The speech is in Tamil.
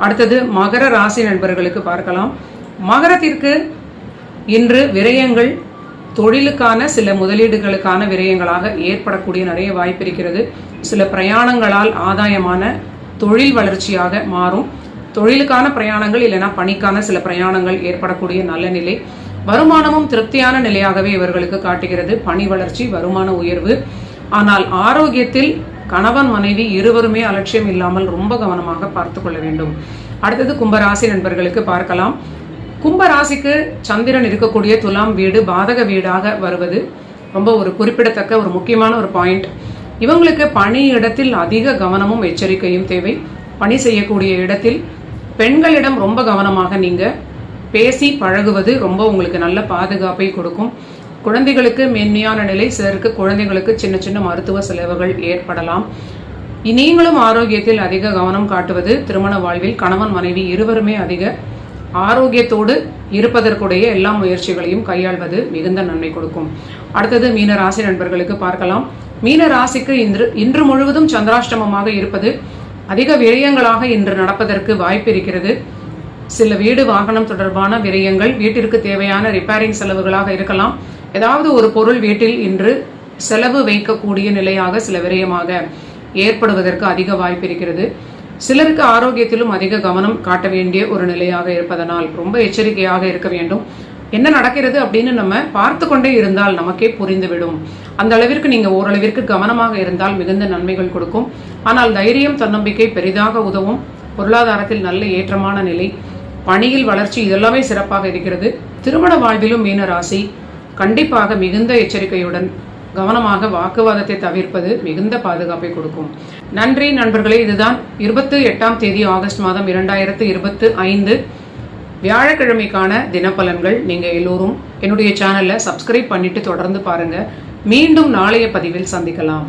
அடுத்தது மகர ராசி நண்பர்களுக்கு பார்க்கலாம். மகரத்திற்கு இன்று விரயங்கள் தொழிலுக்கான சில முதலீடுகளுக்கான விரயங்களாக ஏற்படக்கூடிய நிறைய வாய்ப்பு இருக்கிறது. சில பிரயாணங்களால் ஆதாயமான தொழில் வளர்ச்சியாக மாறும். தொழிலுக்கான பிரயாணங்கள் இல்லைனா பணிக்கான சில பிரயாணங்கள் ஏற்படக்கூடிய நல்ல நிலை. வருமானமும் திருப்தியான நிலையாகவே இவர்களுக்கு காட்டுகிறது. பணி வளர்ச்சி, வருமான உயர்வு. ஆனால் ஆரோக்கியத்தில் கணவன் மனைவி இருவருமே அலட்சியம் இல்லாமல் ரொம்ப கவனமாக பார்த்து கொள்ள வேண்டும். அடுத்தது கும்பராசி நண்பர்களுக்கு பார்க்கலாம். கும்பராசிக்கு சந்திரன் இருக்கக்கூடிய துலாம் வீடு பாதக வீடாக வருவது ரொம்ப ஒரு குறிப்பிடத்தக்க ஒரு முக்கியமான ஒரு பாயிண்ட். இவங்களுக்கு பணி இடத்தில் அதிக கவனமும் எச்சரிக்கையும் தேவை. பணி செய்யக்கூடிய இடத்தில் பெண்களிடம் ரொம்ப கவனமாக நீங்க பேசி பழகுவது ரொம்ப உங்களுக்கு நல்ல பாதுகாப்பை கொடுக்கும். குழந்தைகளுக்கு மென்மையான நிலை. சிலருக்கு குழந்தைகளுக்கு சின்ன சின்ன மருத்துவ செலவுகள் ஏற்படலாம். நீங்களும் ஆரோக்கியத்தில் அதிக கவனம் காட்டுவது திருமண வாழ்வில் கணவன் மனைவி இருவருமே அதிக ஆரோக்கியத்தோடு இருப்பதற்குடைய எல்லா முயற்சிகளையும் கையாள்வது மிகுந்த நன்மை கொடுக்கும். அடுத்தது மீன ராசி நண்பர்களுக்கு பார்க்கலாம். மீன ராசிக்கு இன்று முழுவதும் சந்திராஷ்டமமாக இருப்பது அதிக விரயங்களாக இன்று நடப்பதற்கு வாய்ப்பு இருக்கிறது. சில வீடு வாகனம் தொடர்பான விரயங்கள், வீட்டிற்கு தேவையான ரிப்பேரிங் செலவுகளாக இருக்கலாம். ஏதாவது ஒரு பொருள் வீட்டில் இன்று செலவு வைக்கக்கூடிய நிலையாக சில விரயமாக ஏற்படுவதற்கு அதிக வாய்ப்பு இருக்கிறது. சிலருக்கு ஆரோக்கியத்திலும் அதிக கவனம் காட்ட வேண்டிய ஒரு நிலையாக இருப்பதனால் ரொம்ப எச்சரிக்கையாக இருக்க வேண்டும். என்ன நடக்கிறது அப்படின்னு நம்ம பார்த்து கொண்டே இருந்தால் நமக்கே புரிந்துவிடும். அந்த அளவிற்கு நீங்க ஓரளவிற்கு கவனமாக இருந்தால் மிகுந்த நன்மைகள் கொடுக்கும். ஆனால் தைரியம், தன்னம்பிக்கை பெரிதாக உதவும். பொருளாதாரத்தில் நல்ல ஏற்றமான நிலை, பணியில் வளர்ச்சி இதெல்லாமே சிறப்பாக இருக்கிறது. திருமண வாழ்விலும் மீன ராசி கண்டிப்பாக மிகுந்த எச்சரிக்கையுடன் கவனமாக வாக்குவாதத்தை தவிர்ப்பது மிகுந்த பாதுகாப்பை கொடுக்கும். நன்றி நண்பர்களே. இதுதான் 28ஆம் தேதி ஆகஸ்ட் மாதம் 2025 வியாழக்கிழமைக்கான தினப்பலன்கள். நீங்க எல்லோரும் என்னுடைய சேனலை சப்ஸ்கிரைப் பண்ணிட்டு தொடர்ந்து பாருங்க. மீண்டும் நாளைய பதிவில் சந்திக்கலாம்.